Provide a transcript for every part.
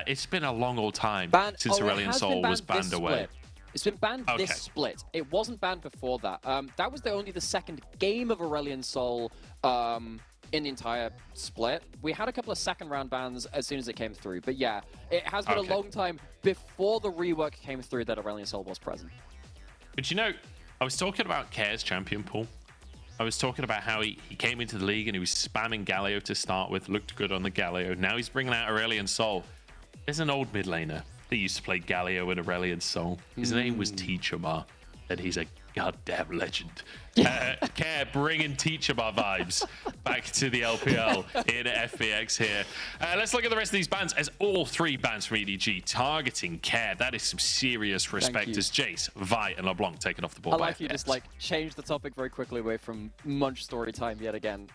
It's been a long old time since it Aurelion has Sol been was banned away. split. It's been banned this split. It wasn't banned before that. That was only the second game of Aurelion Sol in the entire split. We had a couple of second round bans as soon as it came through. But yeah, it has been a long time before the rework came through that Aurelion Sol was present. But you know, I was talking about Care's champion pool. I was talking about how he came into the league and he was spamming Galio to start with, looked good on the Galio. Now he's bringing out Aurelion Sol. There's an old mid laner that used to play Galio and Aurelion Sol. His name was Teachamar, and he's a goddamn legend. Care bringing Teachamar vibes back to the LPL in FPX here. Let's look at the rest of these bans, as all 3 bans from EDG targeting Care. That is some serious respect as Jace, Vi, and LeBlanc taken off the board. I like you just like change the topic very quickly away from Munch story time yet again,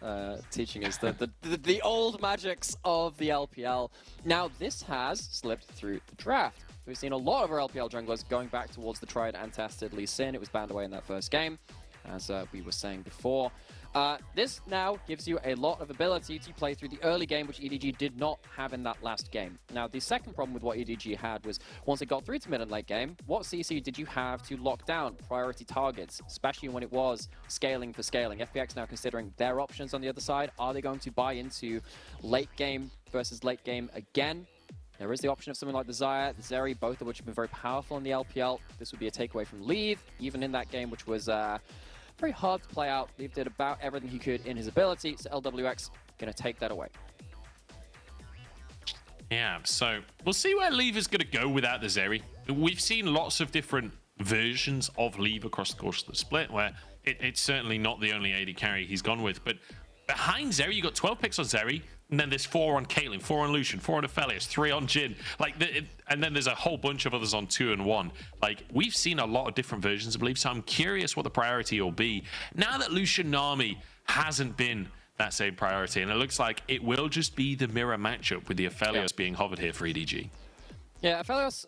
teaching us the old magics of the LPL. Now this has slipped through the draft. We've seen a lot of our LPL junglers going back towards the tried and tested Lee Sin. It was banned away in that first game, as we were saying before. This now gives you a lot of ability to play through the early game, which EDG did not have in that last game. Now, the second problem with what EDG had was once it got through to mid and late game, what CC did you have to lock down priority targets, especially when it was scaling for scaling? FPX now considering their options on the other side. Are they going to buy into late game versus late game again? There is the option of something like the Xayah, the Zeri, both of which have been very powerful in the LPL. This would be a takeaway from Leave, even in that game, which was very hard to play out. Leave did about everything he could in his ability, so LWX going to take that away. Yeah, so we'll see where Leave is going to go without the Zeri. We've seen lots of different versions of Leave across the course of the split, where it's certainly not the only AD carry he's gone with, but behind Zeri, you got 12 picks on Zeri, and then there's 4 on Caitlyn, 4 on Lucian, 4 on Aphelios, 3 on Jhin. And then there's a whole bunch of others on 2 and 1. Like, we've seen a lot of different versions of Leave, so I'm curious what the priority will be. Now that Lucian Nami hasn't been that same priority, and it looks like it will just be the mirror matchup with the Aphelios being hovered here for EDG. Yeah, Aphelios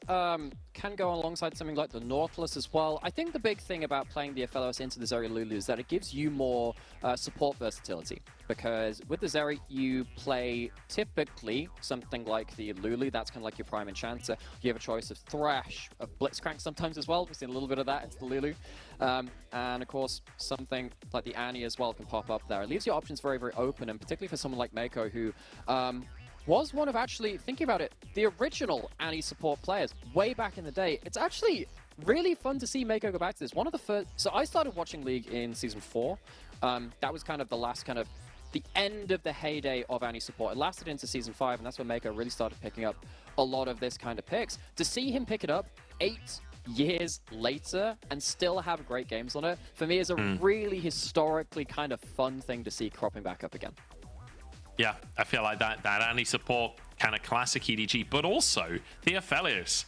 can go alongside something like the Nautilus as well. I think the big thing about playing the Aphelios into the Zeri Lulu is that it gives you more support versatility. Because with the Zeri, you play typically something like the Lulu. That's kind of like your Prime Enchanter. You have a choice of Thresh, of Blitzcrank sometimes as well. We've seen a little bit of that into the Lulu. And of course, something like the Annie as well can pop up there. It leaves your options very, very open, and particularly for someone like Mako, who was one of actually, thinking about it, the original Annie support players way back in the day. It's actually really fun to see Mako go back to this. One of the first, so I started watching League in Season 4. That was kind of the last kind of, the end of the heyday of Annie support. It lasted into Season 5, and that's when Mako really started picking up a lot of this kind of picks. To see him pick it up 8 years later and still have great games on it, for me is a really historically kind of fun thing to see cropping back up again. Yeah, I feel like that Annie support, kind of classic EDG, but also the Aphelios.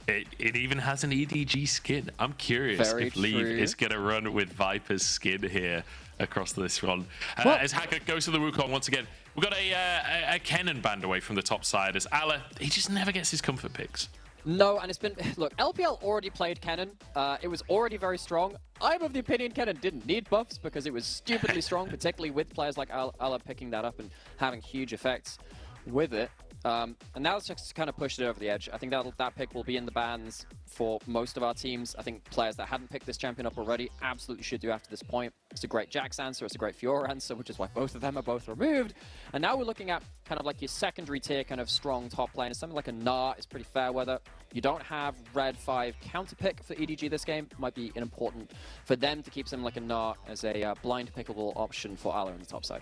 It even has an EDG skin. I'm curious if Leave is going to run with Viper's skin here across this one. As HYCAN goes to the Wukong once again, we've got a Kennen band away from the top side as Ala, he just never gets his comfort picks. No, and it's been, look, LPL already played Kennen. It was already very strong. I'm of the opinion Kennen didn't need buffs because it was stupidly strong, particularly with players like Ala picking that up and having huge effects with it. And now it's just kind of pushed it over the edge. I think that pick will be in the bans for most of our teams. I think players that hadn't picked this champion up already absolutely should do after this point. It's a great Jax answer, it's a great Fiora answer, which is why both of them are both removed. And now we're looking at kind of like your secondary tier kind of strong top lane. Something like a Gnar is pretty fair weather. You don't have Red 5 counter pick for EDG this game. Might be important for them to keep something like a Gnar as a blind pickable option for Ala on the top side.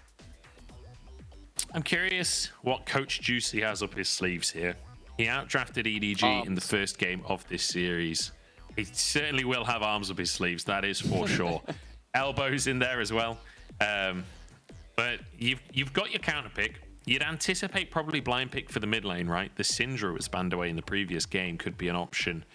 I'm curious what Coach Juicy has up his sleeves here. He outdrafted EDG in the first game of this series. He certainly will have arms up his sleeves, that is for sure. Elbows in there as well. But you've got your counter pick. You'd anticipate probably blind pick for the mid lane, right? The Syndra was banned away in the previous game, could be an option.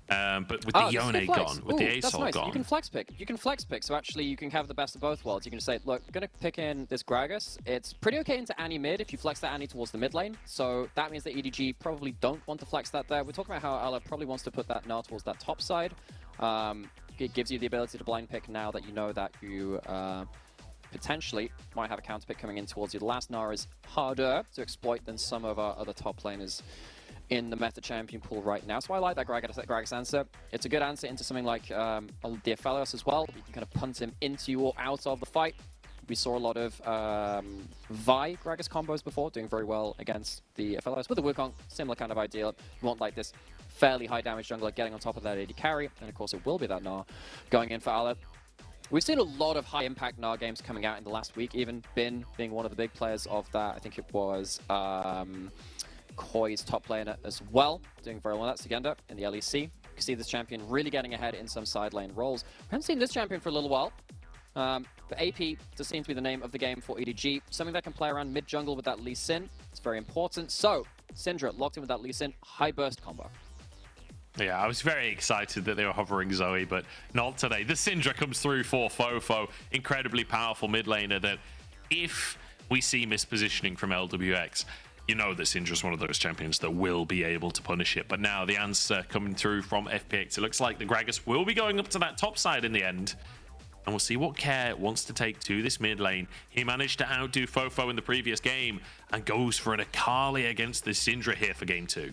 But with the Yone gone, with the Asol gone. You can flex pick. You can flex pick, so actually you can have the best of both worlds. You can say, look, I'm going to pick in this Gragas. It's pretty okay into Annie mid if you flex that Annie towards the mid lane. So that means that EDG probably don't want to flex that there. We're talking about how Ala probably wants to put that Gnar towards that top side. It gives you the ability to blind pick now that you know that you potentially might have a counter pick coming in towards you. The last Gnar is harder to exploit than some of our other top laners in the meta champion pool right now. So I like that Gragas answer. It's a good answer into something like the Aphelios as well. You can kind of punt him into or out of the fight. We saw a lot of Vi Gragas combos before, doing very well against the Aphelios. With the Wukong, similar kind of ideal. You want like this fairly high damage jungler getting on top of that AD carry, and of course it will be that Gnar going in for Ala. We've seen a lot of high impact Gnar games coming out in the last week, even Bin being one of the big players of that. I think it was Koi's top laner as well, doing very well. That's Segenda in the LEC. You can see this champion really getting ahead in some side lane roles. We haven't seen this champion for a little while. But AP does seem to be the name of the game for EDG. Something that can play around mid-jungle with that Lee Sin. It's very important. So, Syndra locked in with that Lee Sin. High burst combo. Yeah, I was very excited that they were hovering Zoe, but not today. The Syndra comes through for Fofo. Incredibly powerful mid laner that if we see mispositioning from LWX, you know that Syndra's one of those champions that will be able to punish it. But now the answer coming through from FPX. It looks like the Gragas will be going up to that top side in the end. And we'll see what Care wants to take to this mid lane. He managed to outdo Fofo in the previous game and goes for an Akali against the Syndra here for game 2.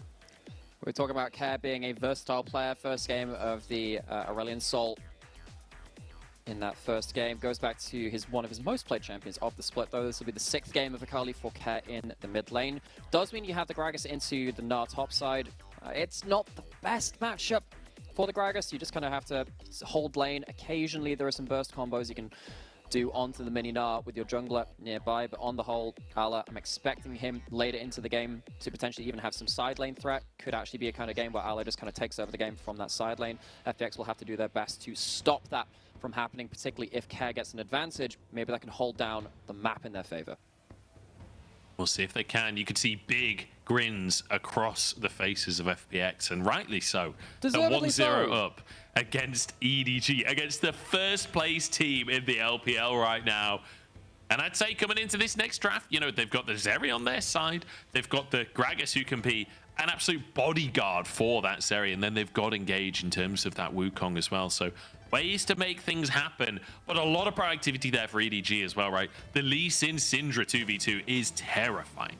We're talking about Care being a versatile player. First game of the Aurelion Sol in that first game. Goes back to one of his most played champions of the split, though. This will be the 6th game of Akali for Care in the mid lane. Does mean you have the Gragas into the Gnar top side. It's not the best matchup for the Gragas. You just kind of have to hold lane. Occasionally there are some burst combos you can do onto the mini Gnar with your jungler nearby, but on the whole, Ala, I'm expecting him later into the game to potentially even have some side lane threat. Could actually be a kind of game where Ala just kind of takes over the game from that side lane. FPX will have to do their best to stop that from happening, particularly if Care gets an advantage. Maybe that can hold down the map in their favor. We'll see if they can. You could see big grins across the faces of FPX, and rightly so. They're 1-0 up against EDG, against the first place team in the LPL right now. And I'd say coming into this next draft, you know, they've got the Zeri on their side. They've got the Gragas who can be an absolute bodyguard for that Zeri. And then they've got Engage in terms of that Wukong as well. So ways to make things happen, but a lot of proactivity there for EDG as well, right? The Lee Sin Syndra 2v2 is terrifying.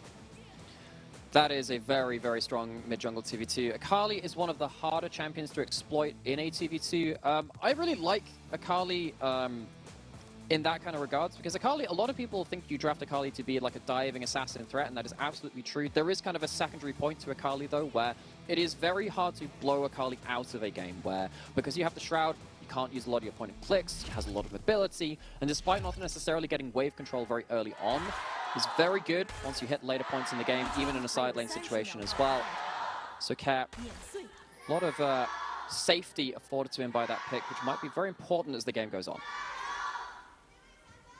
That is a very, very strong mid-jungle 2v2. Akali is one of the harder champions to exploit in a 2v2. I really like Akali in that kind of regards, because Akali, a lot of people think you draft Akali to be like a diving assassin threat, and that is absolutely true. There is kind of a secondary point to Akali, though, where it is very hard to blow Akali out of a game, where because you have the Shroud, you can't use a lot of your point and clicks, she has a lot of mobility, and despite not necessarily getting wave control very early on, is very good once you hit later points in the game, even in a side lane situation as well. So Cap, a lot of safety afforded to him by that pick, which might be very important as the game goes on.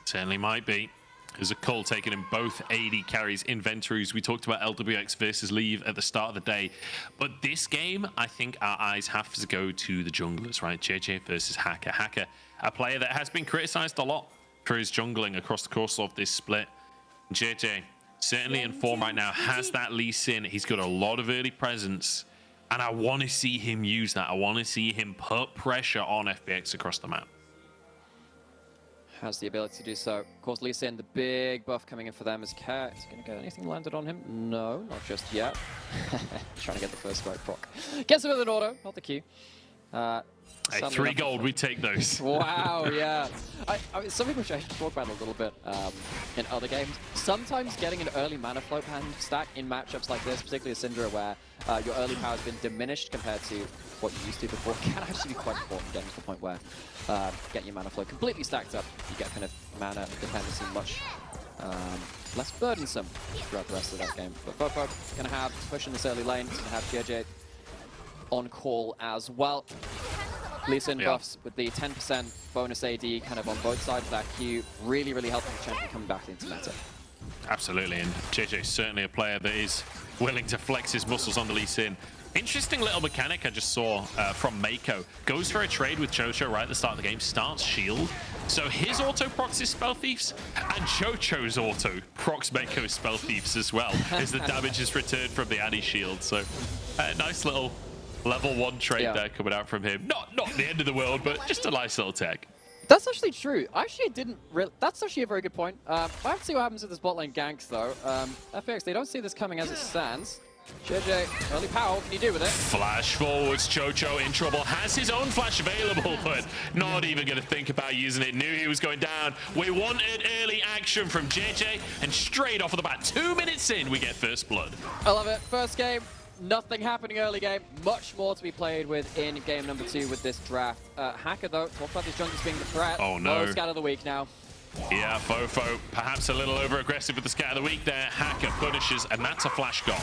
Certainly might be. There's a call taken in both AD carries inventories. We talked about LWX versus Leave at the start of the day. But this game, I think our eyes have to go to the junglers, right? JJ versus HYCAN. HYCAN, a player that has been criticized a lot for his jungling across the course of this split. JJ, certainly in form right now, has that Lee Sin. He's got a lot of early presence. And I want to see him use that. I want to see him put pressure on FPX across the map. Has the ability to do so. Of course, Lee Sin, the big buff coming in for them is Care. Is he going to get anything landed on him? No, not just yet. Trying to get the first strike proc. Gets him with an auto, not the Q. Hey, 3 gold, we take those. Wow, yeah. I mean, something which I talk about a little bit in other games. Sometimes getting an early mana flow hand stack in matchups like this, particularly a Syndra where your early power has been diminished compared to what you used to before, can actually be quite important getting to the point where getting your mana flow completely stacked up, you get kind of mana dependency much less burdensome throughout the rest of that game. But Fofo going to have push in this early lane, going to have JJ on call as well. Lee Sin buffs with the 10% bonus AD kind of on both sides of that Q, really, really helping the champion come back into meta. Absolutely, and JJ is certainly a player that is willing to flex his muscles on the Lee Sin. Interesting little mechanic I just saw from Mako. Goes for a trade with Chocho right at the start of the game, starts shield. So his auto procs his Spell Thieves, and Chocho's auto procs Mako's Spell Thieves as well, as the damage is returned from the Annie shield. So nice little level 1 trade there coming out from him. Not the end of the world, but just a nice little tech. That's actually true. Actually, didn't really. That's actually a very good point. I have to see what happens with this bot lane ganks, though. FPX, they don't see this coming as it stands. JJ, early power, what can you do with it? Flash forwards, Chocho in trouble. Has his own flash available, but not even going to think about using it. Knew he was going down. We wanted early action from JJ, and straight off of the bat, 2 minutes in, we get first blood. I love it. First game, nothing happening early game. Much more to be played with in game number 2 with this draft. HYCAN, though, talk about these jungles being the threat. Oh, no. Scout of the week now. Yeah, Fofo perhaps a little over-aggressive with the scat of the week there. HYCAN punishes, and that's a flash goal.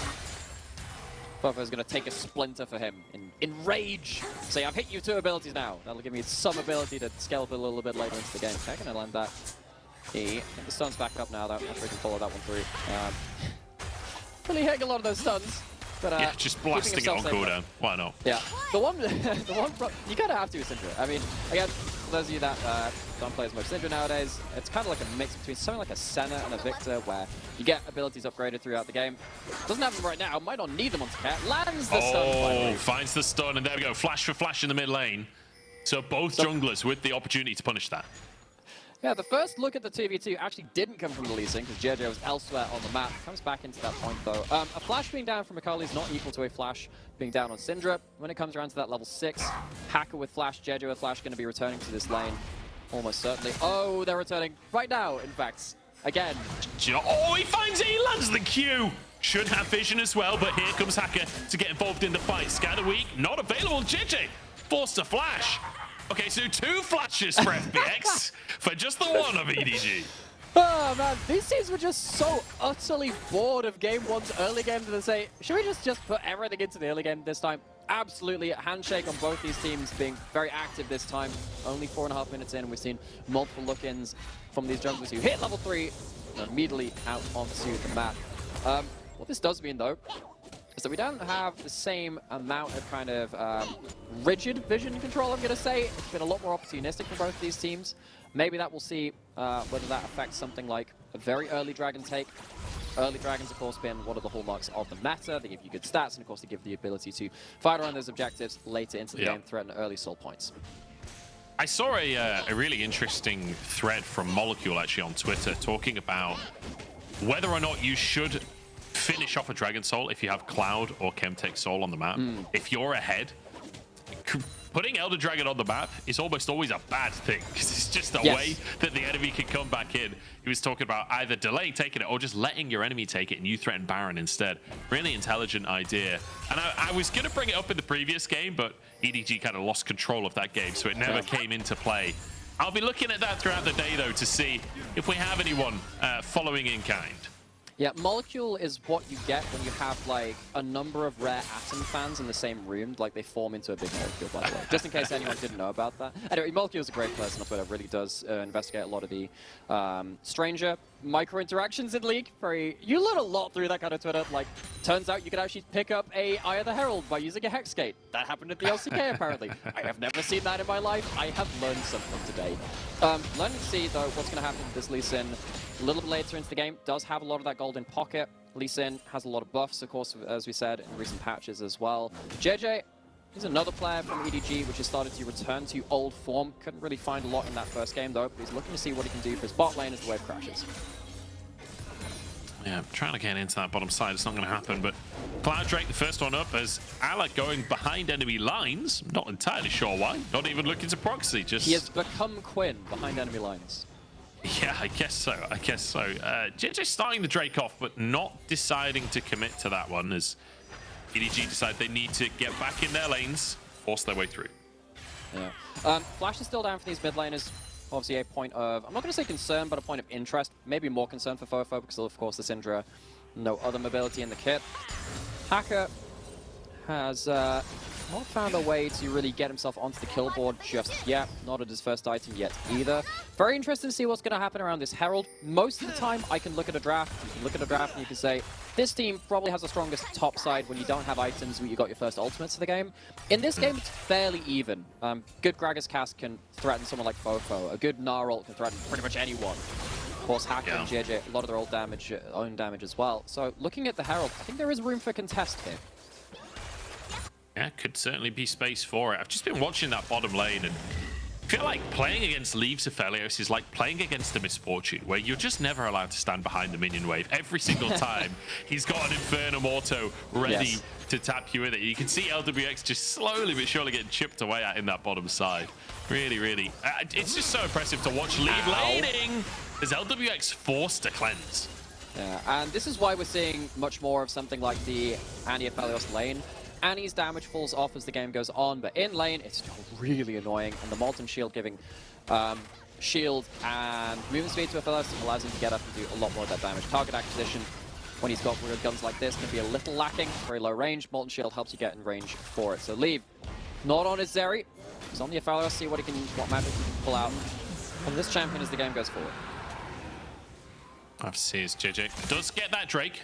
Fofo's going to take a splinter for him in rage. Say, I've hit you 2 abilities now. That'll give me some ability to scale up a little bit later into the game. Okay, going to land that E. I think the stun's back up now, though. I'm not sure we can follow that one through. Really hitting a lot of those stuns. But, yeah, just blasting it on cooldown. Why not? Yeah. The one you kind of have to with Syndra. I mean, again, for those of you that don't play as much Syndra nowadays, it's kind of like a mix between something like a Senna and a Victor, where you get abilities upgraded throughout the game. Doesn't have them right now. Might not need them on Cat. Lands the stun finally. Finds the stun, and there we go. Flash for flash in the mid lane. So both junglers with the opportunity to punish that. Yeah, the first look at the 2v2 actually didn't come from the Lee Sin, because JJ was elsewhere on the map. Comes back into that point, though. A flash being down from Akali is not equal to a flash being down on Syndra. When it comes around to that level 6, HYCAN with flash, JJ with flash, going to be returning to this lane. Almost certainly. Oh, they're returning right now, in fact. Again. Oh, he finds it, he lands the Q. Should have vision as well, but here comes HYCAN to get involved in the fight. Scatter weak, not available. JJ forced to flash. Okay, so 2 flashes for FPX for just the one of EDG. Oh man, these teams were just so utterly bored of game 1's early game that they say, should we just put everything into the early game this time? Absolutely, a handshake on both these teams being very active this time. Only 4.5 minutes in, we've seen multiple look-ins from these junglers who hit level 3 and immediately out onto the map. What this does mean, though, is that we don't have the same amount of kind of rigid vision control, I'm going to say. It's been a lot more opportunistic for both of these teams. Maybe that we'll see whether that affects something like a very early dragon take. Early dragons, of course, been one of the hallmarks of the meta. They give you good stats, and of course, they give the ability to fight around those objectives later into the game, threaten early soul points. I saw a really interesting thread from Molecule, actually, on Twitter, talking about whether or not you should finish off a Dragon Soul if you have Cloud or Chemtech Soul on the map. If you're ahead, putting Elder Dragon on the map is almost always a bad thing, because it's just a way that the enemy can come back in. He was talking about either delaying taking it or just letting your enemy take it and you threaten Baron instead. Really intelligent idea. And I was going to bring it up in the previous game, but EDG kind of lost control of that game, so it never came into play. I'll be looking at that throughout the day, though, to see if we have anyone following in kind. Yeah, Molecule is what you get when you have, like, a number of rare Atom fans in the same room. Like, they form into a big Molecule, by the way. Just in case anyone didn't know about that. Anyway, Molecule is a great person on Twitter. Really does investigate a lot of the stranger micro-interactions in League. You learn a lot through that kind of Twitter. Like, turns out you could actually pick up a Eye of the Herald by using a Hex Gate. That happened at the LCK, apparently. I have never seen that in my life. I have learned something today. Learning to see, though, what's going to happen with this Lee Sin a little bit later into the game. Does have a lot of that golden pocket. Lee Sin has a lot of buffs, of course, as we said, in recent patches as well. JJ is another player from EDG, which has started to return to old form. Couldn't really find a lot in that first game, though, but he's looking to see what he can do for his bot lane as the wave crashes. Yeah, trying to get into that bottom side. It's not going to happen, but Cloud Drake, the first one up, as Alec going behind enemy lines. Not entirely sure why. Not even looking to proxy, just... He has become Quinn behind enemy lines. Yeah, I guess so. I guess so. JJ starting the Drake off, but not deciding to commit to that one, as EDG decide they need to get back in their lanes, force their way through. Yeah. Flash is still down for these mid laners. Obviously a point of, I'm not going to say concern, but a point of interest. Maybe more concern for Fofo, because of course the Syndra, no other mobility in the kit. HYCAN has not found a way to really get himself onto the kill board just yet. Not at his first item yet either. Very interested to see what's going to happen around this Herald. Most of the time, I can look at a draft. You can look at a draft and you can say, this team probably has the strongest top side when you don't have items when you got your first ultimates of the game. In this game, it's fairly even. Good Gragas cast can threaten someone like Fofo. A good Gnar ult can threaten pretty much anyone. Of course, HYCAN and JJ, a lot of their own damage as well. So looking at the Herald, I think there is room for contest here. Yeah, could certainly be space for it. I've just been watching that bottom lane, and I feel like playing against Leaves Aphelios is like playing against a Misfortune, where you're just never allowed to stand behind the minion wave. Every single time, he's got an Infernum Auto ready to tap you with it. You can see LWX just slowly but surely getting chipped away at in that bottom side. Really, really. It's just so impressive to watch Leave laning as LWX forced to cleanse. Yeah, and this is why we're seeing much more of something like the Annie Aphelios lane. Annie's damage falls off as the game goes on, but in lane, it's still really annoying. And the Molten Shield giving shield and movement speed to Aphelios allows him to get up and do a lot more of that damage. Target acquisition, when he's got weird guns like this, can be a little lacking. Very low range. Molten Shield helps you get in range for it. So Leave, not on his Zeri. He's on the Aphelios, see what magic he can pull out from this champion as the game goes forward. I've seen his JJ. Does get that Drake.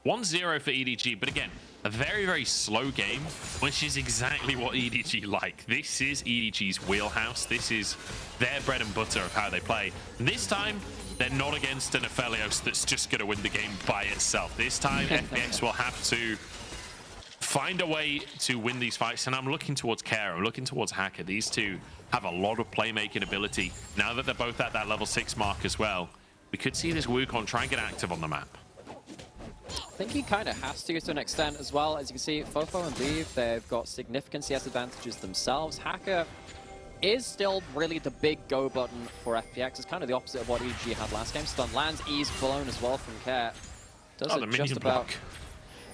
1-0 for EDG, but again, a very, very slow game, which is exactly what EDG like. This is EDG's wheelhouse. This is their bread and butter of how they play. And this time, they're not against an Aphelios that's just going to win the game by itself. This time, FPX will have to find a way to win these fights. And I'm looking towards Care. I'm looking towards HYCAN. These two have a lot of playmaking ability. Now that they're both at that level 6 mark as well, we could see this Wukong try and get active on the map. I think he kind of has to an extent as well. As you can see, Fofo and Leave, they've got significant CS advantages themselves. HYCAN is still really the big go button for FPX. It's kind of the opposite of what EDG had last game. Stun lands, ease blown as well from Care. Does it just about...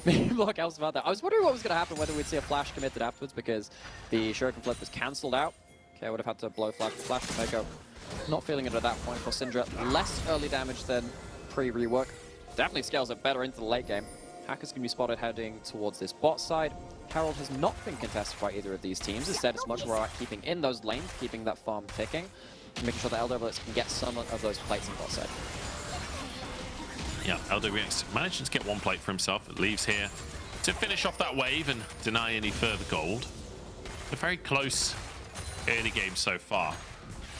Minion block helps about that. I was wondering what was going to happen, whether we'd see a flash committed afterwards, because the Shuriken flip was cancelled out. Care would have had to blow flash to Mako. Not feeling it at that point for Syndra. Less early damage than pre-rework. Definitely scales it better into the late game. HYCAN's going to be spotted heading towards this bot side. Herald has not been contested by either of these teams. Instead, it's much more about keeping in those lanes, keeping that farm ticking, and making sure that LWX can get some of those plates on bot side. Yeah, LWX manages to get one plate for himself. It leaves here to finish off that wave and deny any further gold. A very close early game so far.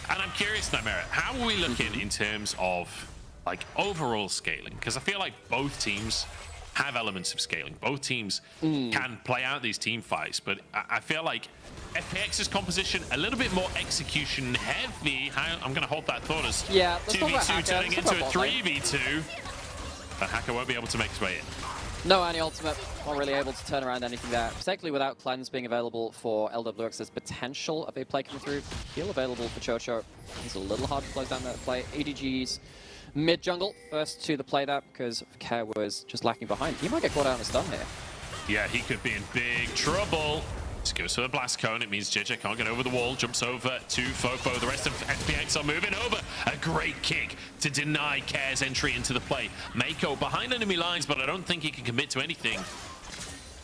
And I'm curious now, Merritt, how are we looking in terms of like overall scaling? Because I feel like both teams have elements of scaling. Both teams can play out these team fights, but I feel like FPX's composition a little bit more execution heavy. I'm going to hold that thought as 2v2 turning into a 3v2. But HYCAN won't be able to make his way in. No anti-ultimate, not really able to turn around anything there. Particularly without cleanse being available for LWX, there's potential of a play coming through. Heal available for Chocho. It's a little hard to close down that play. EDG's mid-jungle, first to the play that because Care was just lacking behind. He might get caught out in a stun here. Yeah, he could be in big trouble. Just goes for the blast cone. It means JJ can't get over the wall. Jumps over to Fofo. The rest of FPX are moving over. A great kick to deny Care's entry into the play. Mako behind enemy lines, but I don't think he can commit to anything.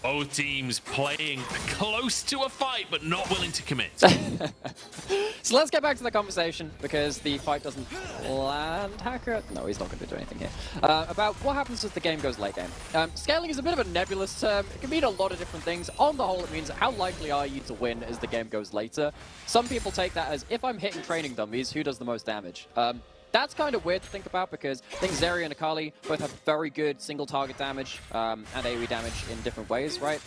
Both teams playing close to a fight, but not willing to commit. So let's get back to the conversation, because the fight doesn't land. HYCAN, no, he's not going to do anything here. About what happens as the game goes late game. Scaling is a bit of a nebulous term. It can mean a lot of different things. On the whole, it means how likely are you to win as the game goes later. Some people take that as, if I'm hitting training dummies, who does the most damage? That's kind of weird to think about, because I think Zeri and Akali both have very good single target damage and AoE damage in different ways, right?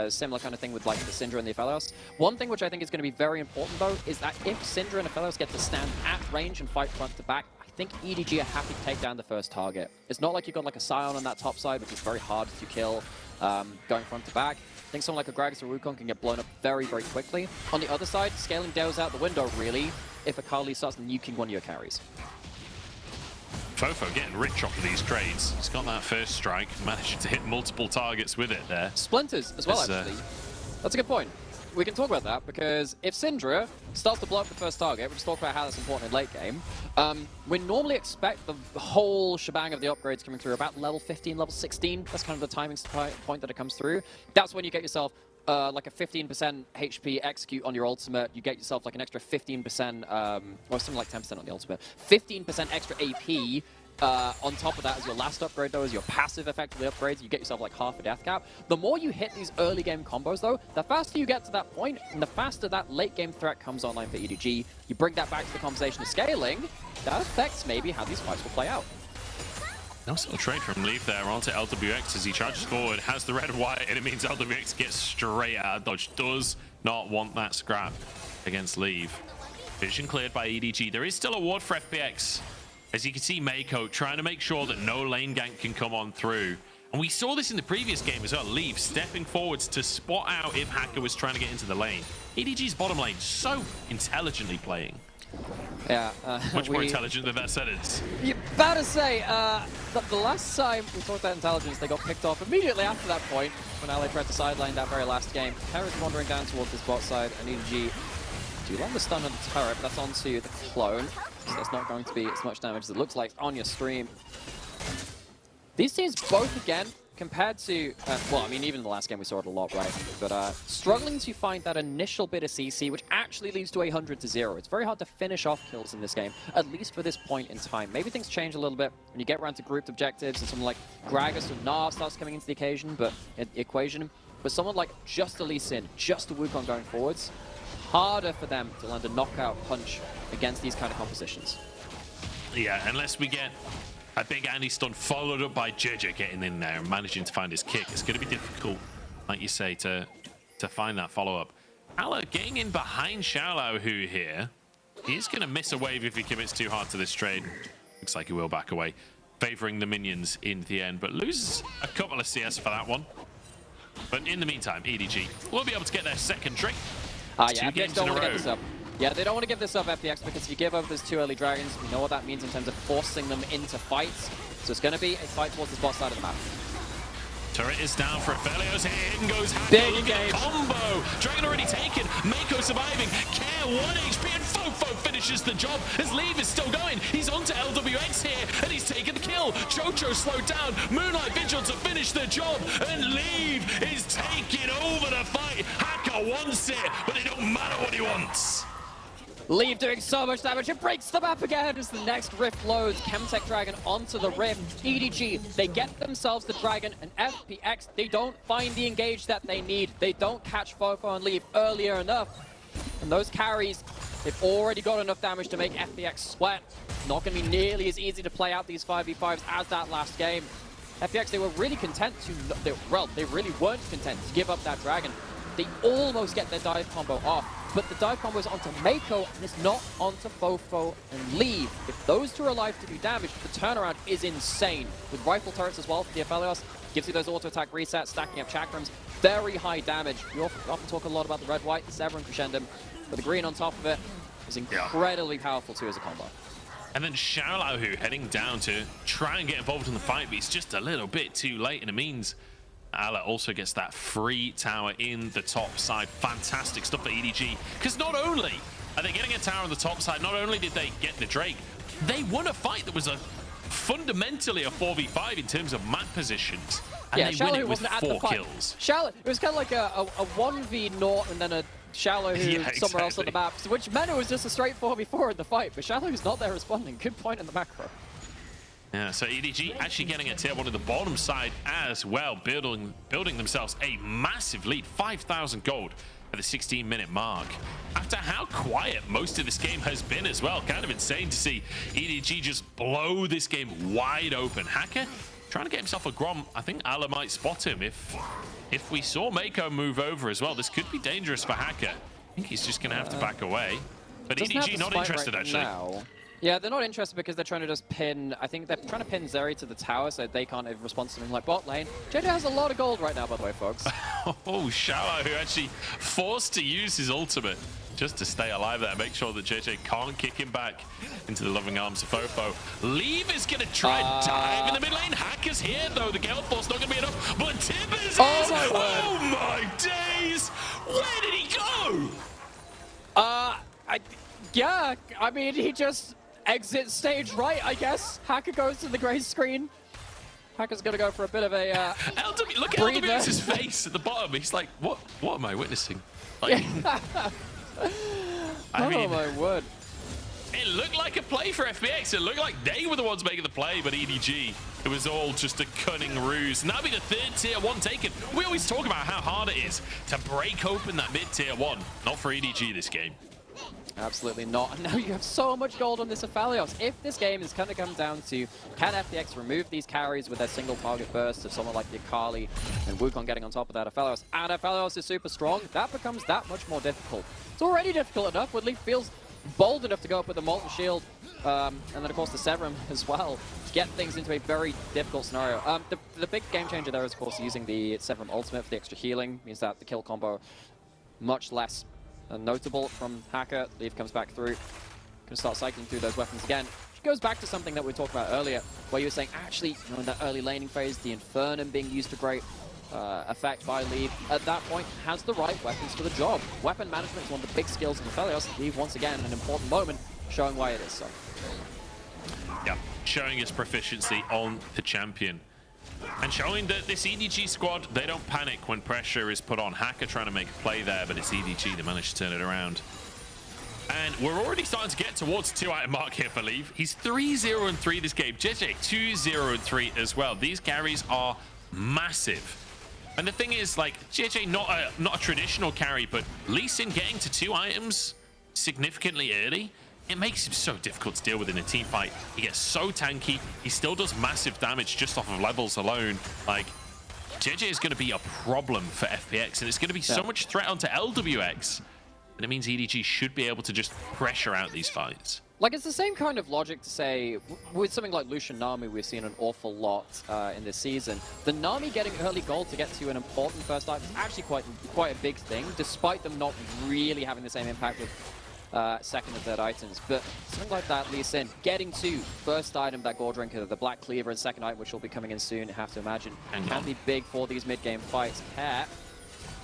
Similar kind of thing with like the Syndra and the Aphelios. One thing which I think is going to be very important though is that if Syndra and Aphelios get to stand at range and fight front to back, I think EDG are happy to take down the first target. It's not like you've got like a Scion on that top side, which is very hard to kill going front to back. I think someone like a Gragas or Wukong can get blown up very, very quickly. On the other side, scaling Deo's out the window really if Akali starts nuking one of your carries. Fofo getting rich off of these trades. He's got that first strike, managed to hit multiple targets with it there. Splinters as well, actually. That's a good point. We can talk about that, because if Syndra starts to blow up the first target, we'll just talk about how that's important in late game. We normally expect the whole shebang of the upgrades coming through about level 15, level 16. That's kind of the timing point that it comes through. That's when you get yourself like a 15% HP execute on your ultimate. You get yourself like an extra 15%, or something like 10% on the ultimate. 15% extra AP on top of that as your last upgrade, though, as your passive effectively upgrades. You get yourself like half a death cap. The more you hit these early game combos, though, the faster you get to that point, and the faster that late game threat comes online for EDG. You bring that back to the conversation of scaling, that affects maybe how these fights will play out. Nice little trade from Leaf there onto LWX as he charges forward, has the red and white, and it means LWX gets straight out of dodge. Does not want that scrap. against Leave. Vision cleared by EDG. There is still a ward for FPX. As you can see, Mako trying to make sure that no lane gank can come on through. And we saw this in the previous game as well. Leave stepping forwards to spot out if HYCAN was trying to get into the lane. EDG's bottom lane so intelligently playing. Yeah. Much more intelligent than their settings. You're about to say, the last time we talked about intelligence, they got picked off immediately after that point when LA tried to sideline that very last game. Terra's wandering down towards this bot side, and EDG do land the stun on the turret, but that's onto the clone. So that's not going to be as much damage as it looks like on your stream. These teams both, again, compared to, well, I mean, even in the last game we saw it a lot, right? But struggling to find that initial bit of CC, which actually leads to 100-0. It's very hard to finish off kills in this game, at least for this point in time. Maybe things change a little bit when you get around to grouped objectives and someone like Gragas or Gnar starts coming into the equation. But someone like just a Lee Sin, just a Wukong going forwards, harder for them to land a knockout punch against these kind of compositions. Yeah, unless we get a big anti-stun followed up by JJ getting in there and managing to find his kick. It's going to be difficult, like you say, to find that follow-up. Ala getting in behind Xiaolahu here. He's going to miss a wave if he commits too hard to this trade. Looks like he will back away, favoring the minions in the end, but loses a couple of CS for that one. But in the meantime, EDG will be able to get their second drink. Yeah, FPX don't want to get this up. Yeah, they don't want to give this up, FPX, because if you give up those 2 early dragons, we know what that means in terms of forcing them into fights. So it's going to be a fight towards the bot side of the map. Turret is down for Aphelios. In goes HYCAN. Big Look at the combo. Dragon already taken. Mako surviving. Care 1 HP and Fofo finishes the job as Leave is still going. He's onto LWX here and he's taken the kill. Jojo slowed down. Moonlight Vigil to finish the job and Leave is taking over the fight. HYCAN wants it, but it don't matter what he wants. Leave doing so much damage, it breaks the map again as the next Rift loads. Chemtech Dragon onto the Rift. EDG, they get themselves the Dragon, and FPX, they don't find the engage that they need. They don't catch Fofo and Leave earlier enough. And those carries, they've already got enough damage to make FPX sweat. Not going to be nearly as easy to play out these 5v5s as that last game. FPX, they were really content to, they really weren't content to give up that Dragon. They almost get their dive combo off, but the dive combo is onto Mako and it's not onto Fofo and Leave. If those two are alive to do damage, the turnaround is insane. With rifle turrets as well for the Aphelios, gives you those auto-attack resets, stacking up chakrams, very high damage. We often talk a lot about the red-white, the Severin Crescendum, but the green on top of it is incredibly powerful too as a combo. And then Xiaolahu heading down to try and get involved in the fight, but he's just a little bit too late, and it means Ala also gets that free tower in the top side. Fantastic stuff for EDG, because not only are they getting a tower on the top side, not only did they get the Drake, they won a fight that was fundamentally a 4v5 in terms of map positions. And they win it with 4 kills. It was kind of like a 1v0 and then a Xiaolahu somewhere else on the map, which meant it was just a straight 4v4 in the fight, but Xiaohu's not there responding. Good point in the macro. Yeah, so EDG actually getting a tier 1 on the bottom side as well, building themselves a massive lead, 5,000 gold at the 16-minute mark. After how quiet most of this game has been as well, kind of insane to see EDG just blow this game wide open. HYCAN trying to get himself a Grom. I think Ala might spot him. If we saw Mako move over as well, this could be dangerous for HYCAN. I think he's just going to have to back away. But EDG not interested, actually. Now. Yeah, they're not interested because they're trying to just pin, I think they're trying to pin Zeri to the tower so they can't respond to something like bot lane. JJ has a lot of gold right now, by the way, folks. Oh, Xiao, who actually forced to use his ultimate just to stay alive there, make sure that JJ can't kick him back into the loving arms of Fofo. Leave is going to try and dive in the mid lane. HYCAN's here, though. The Gale Force not going to be enough, but Tibbers is! Oh my days! Where did he go? Yeah, I mean, he just exits stage right, I guess. HYCAN goes to the grey screen. HYCAN's going to go for a bit of a LW, look at LWX's face at the bottom. He's like, what am I witnessing? Like, I mean, oh my word. It looked like a play for FPX. It looked like they were the ones making the play, but EDG, it was all just a cunning ruse. And that'll be the 3rd tier 1 taken. We always talk about how hard it is to break open that mid tier 1. Not for EDG this game. Absolutely not. And now you have so much gold on this Aphelios. If this game is going to come down to, can FPX remove these carries with their single target burst of someone like the Akali and WukOn getting on top of that Aphelios, and Aphelios is super strong, that becomes that much more difficult. It's already difficult enough when Leaf feels bold enough to go up with the Molten Shield, and then of course the Severum as well, to get things into a very difficult scenario. The big game changer there is of course using the Severum ultimate for the extra healing, means that the kill combo much less notable from HYCAN. Leaf comes back through, can start cycling through those weapons again. Which goes back to something that we talked about earlier, where you were saying actually, in that early laning phase, the Infernum being used to great effect by Leaf, at that point has the right weapons for the job. Weapon management is one of the big skills of Aphelios. Leaf once again an important moment, showing why it is so. Yeah, showing his proficiency on the champion. And showing that this EDG squad, they don't panic when pressure is put on. HYCAN trying to make a play there, but it's EDG that managed to turn it around. And we're already starting to get towards the 2-item mark here for Leaf. He's 3-0-3 this game. JJ 2-0-3 as well. These carries are massive. And the thing is, like, JJ not a traditional carry, but Lee Sin getting to 2 items significantly early, it makes him so difficult to deal with in a team fight. He gets so tanky. He still does massive damage just off of levels alone. Like, JJ is going to be a problem for FPX, and it's going to be so much threat onto LWX. And it means EDG should be able to just pressure out these fights. Like, it's the same kind of logic to say, with something like Lucian Nami, we've seen an awful lot in this season. The Nami getting early gold to get to an important first item is actually quite a big thing, despite them not really having the same impact with second and third items. But something like that, Lee Sin getting to first item, that Gore Drinker, the Black Cleaver, and second item, which will be coming in soon, I have to imagine, can be big for these mid-game fights. Cat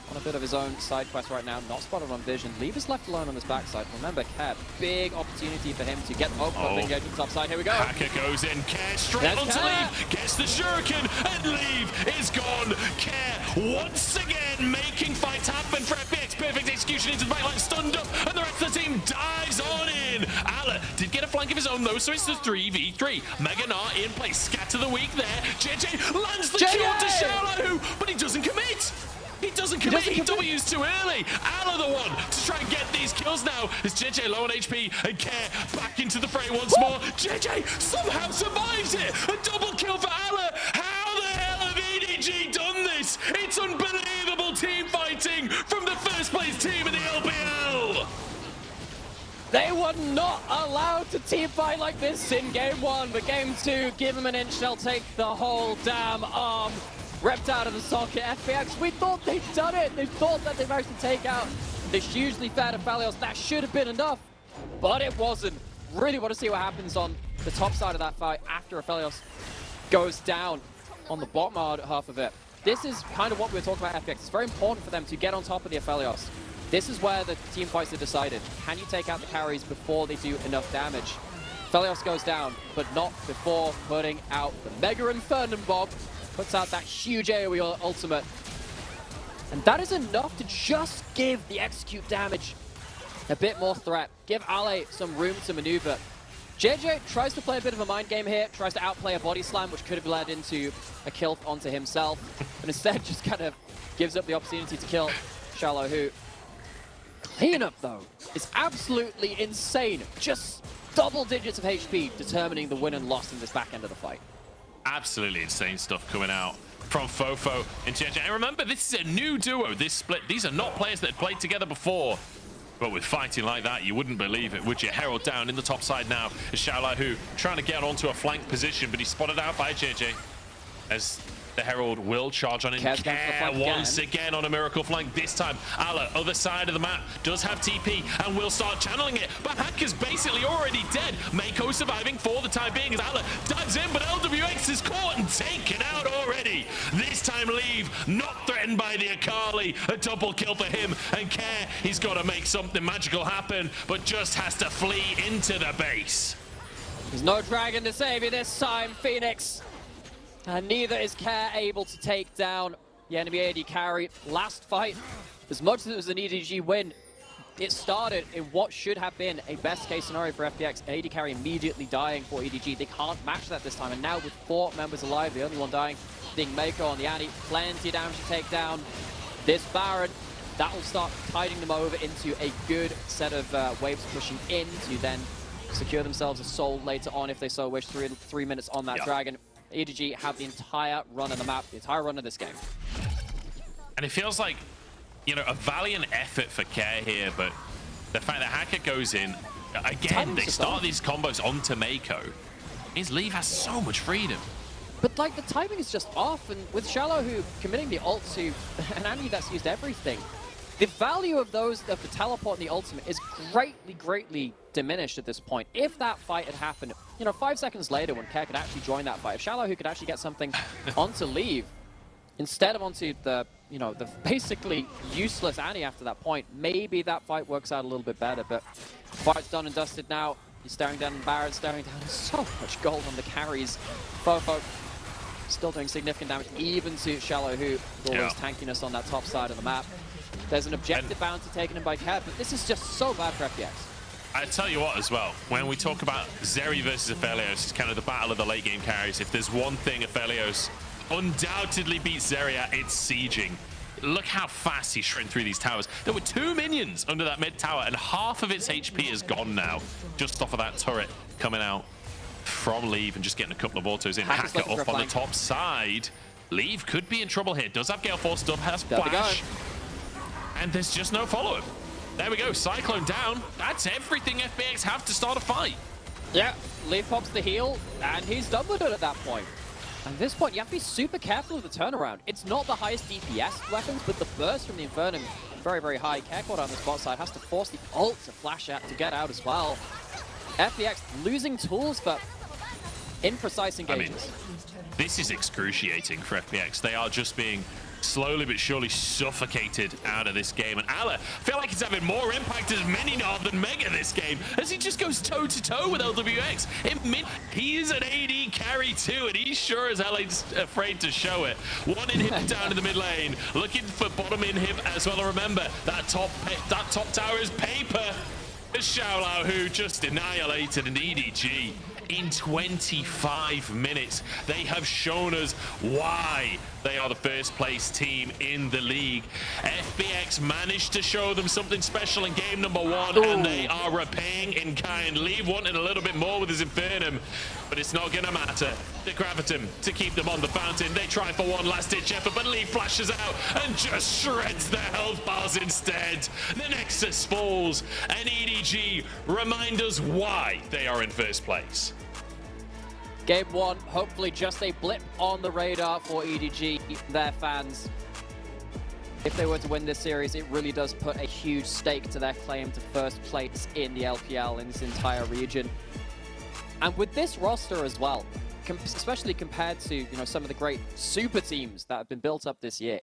on a bit of his own side quest right now, not spotted on vision. Leave us left alone on this backside. Remember, Cat, big opportunity for him to get engagement top side. Here we go. HYCAN goes in, Care straight onto Leaf, gets the shuriken, and Leaf is gone. Care once again making fights happen for FPX. Perfect execution into the backline, stunned up, and the rest of the team dives on in. Ala did get a flank of his own though, so it's the 3v3. Meganar in place, scatter the weak there. JJ lands the kill onto SHANGHAI, but he doesn't commit. He doesn't commit, he W's too early. Ala the one to try and get these kills now. Is JJ low on HP and Care back into the fray once more. JJ somehow survives it. A double kill for Ala. How the hell have EDG done this? It's unbelievable team fighting from the first place team in the LPL. They were not allowed to team fight like this in game 1, but game 2, give them an inch, they'll take the whole damn arm. Ripped out of the socket. FPX, we thought they'd done it. They thought that they managed to take out this hugely fat Aphelios. That should have been enough, but it wasn't. Really want to see what happens on the top side of that fight after Aphelios goes down on the bottom half of it. This is kind of what we were talking about FPX. It's very important for them to get on top of the Aphelios. This is where the team fights are decided. Can you take out the carries before they do enough damage? Aphelios goes down, but not before putting out the Mega Infernum Bomb. Puts out that huge AoE ultimate. And that is enough to just give the execute damage a bit more threat. Give Ale some room to maneuver. JJ tries to play a bit of a mind game here, tries to outplay a body slam, which could have led into a kill onto himself, but instead just kind of gives up the opportunity to kill SHANGHAI. Cleanup, though, is absolutely insane. Just double digits of HP determining the win and loss in this back end of the fight. Absolutely insane stuff coming out from Fofo and JJ. And remember, this is a new duo, this split. These are not players that had played together before. But with fighting like that, you wouldn't believe it, would you? Herald down in the top side now is SHANGHAI trying to get onto a flank position, but he's spotted out by JJ as the Herald will charge on in. Care once again on a miracle flank. This time, Ala, other side of the map, does have TP and will start channeling it. But HYCAN's basically already dead. Mako surviving for the time being as Ala dives in, but LWX is caught and taken out already. This time, Leave not threatened by the Akali. A double kill for him. And Care, he's got to make something magical happen, but just has to flee into the base. There's no dragon to save you this time, Phoenix. And neither is Care able to take down the enemy AD carry. Last fight, as much as it was an EDG win, it started in what should have been a best case scenario for FPX. AD carry immediately dying for EDG. They can't match that this time. And now with 4 members alive, the only one dying being Mako on the Annie. Plenty of damage to take down this Baron. that'll start tiding them over into a good set of waves pushing in to then secure themselves a soul later on if they so wish. 3 minutes on that dragon. EDG have the entire run of the map, the entire run of this game. And it feels like, you know, a valiant effort for Care here, but the fact that HYCAN goes in, again, they start these combos onto Mako. His leave has so much freedom. But like the timing is just off, and with Shallow who committing the ult to an Annie that's used everything, the value of the teleport and the ultimate is greatly diminished at this point. If that fight had happened, you know, 5 seconds later when Care could actually join that fight, if Shallow who could actually get something onto leave instead of onto the, you know, the basically useless Annie after that point, maybe that fight works out a little bit better. But fight's done and dusted now. He's staring down Barrett, staring down so much gold on the carries. Fofo still doing significant damage, even to Shallow who with all his tankiness on that top side of the map. There's an objective bounty taken in by Kev, but this is just so bad for FPX. I tell you what as well, when we talk about Zeri versus Aphelios, it's kind of the battle of the late game carries. If there's one thing Aphelios undoubtedly beats Zeri at, it's sieging. Look how fast he shredded through these towers. There were 2 minions under that mid tower, and half of its HP is gone now, just off of that turret coming out from Leave and just getting a couple of autos in. HYCAN up on the top side. Leave could be in trouble here. Does have Gale Force up, has Flash. And there's just no follow-up. There we go, Cyclone down. That's everything FPX have to start a fight. Yeah, Leave pops the heal, and he's done with it at that point. At this point, you have to be super careful with the turnaround. It's not the highest DPS weapons, but the burst from the Infernum, very high. Carecord on the spot side has to force the ult to flash out to get out as well. FPX losing tools for imprecise engagements. I mean, this is excruciating for FPX. They are just being slowly but surely suffocated out of this game. And Ala, I feel like he's having more impact as Mini-Nav than Mega this game, as he just goes toe-to-toe with LWX. He is an AD carry too, and he sure as hell ain't afraid to show it. One inhib down in the mid lane, looking for bottom inhib as well. And remember, that top tower is paper. Xiaolao, who just annihilated an EDG in 25 minutes. They have shown us why they are the first place team in the league. FPX managed to show them something special in game number 1, and they are repaying in kind. Leave wanting a little bit more with his Infernum, but it's not gonna matter. The Gravitum to keep them on the fountain. They try for one last ditch effort, but Leave flashes out and just shreds the health bars instead. The Nexus falls, and EDG remind us why they are in first place. Game 1, hopefully just a blip on the radar for EDG, their fans. If they were to win this series, it really does put a huge stake to their claim to first place in the LPL in this entire region. And with this roster as well, especially compared to, you know, some of the great super teams that have been built up this year,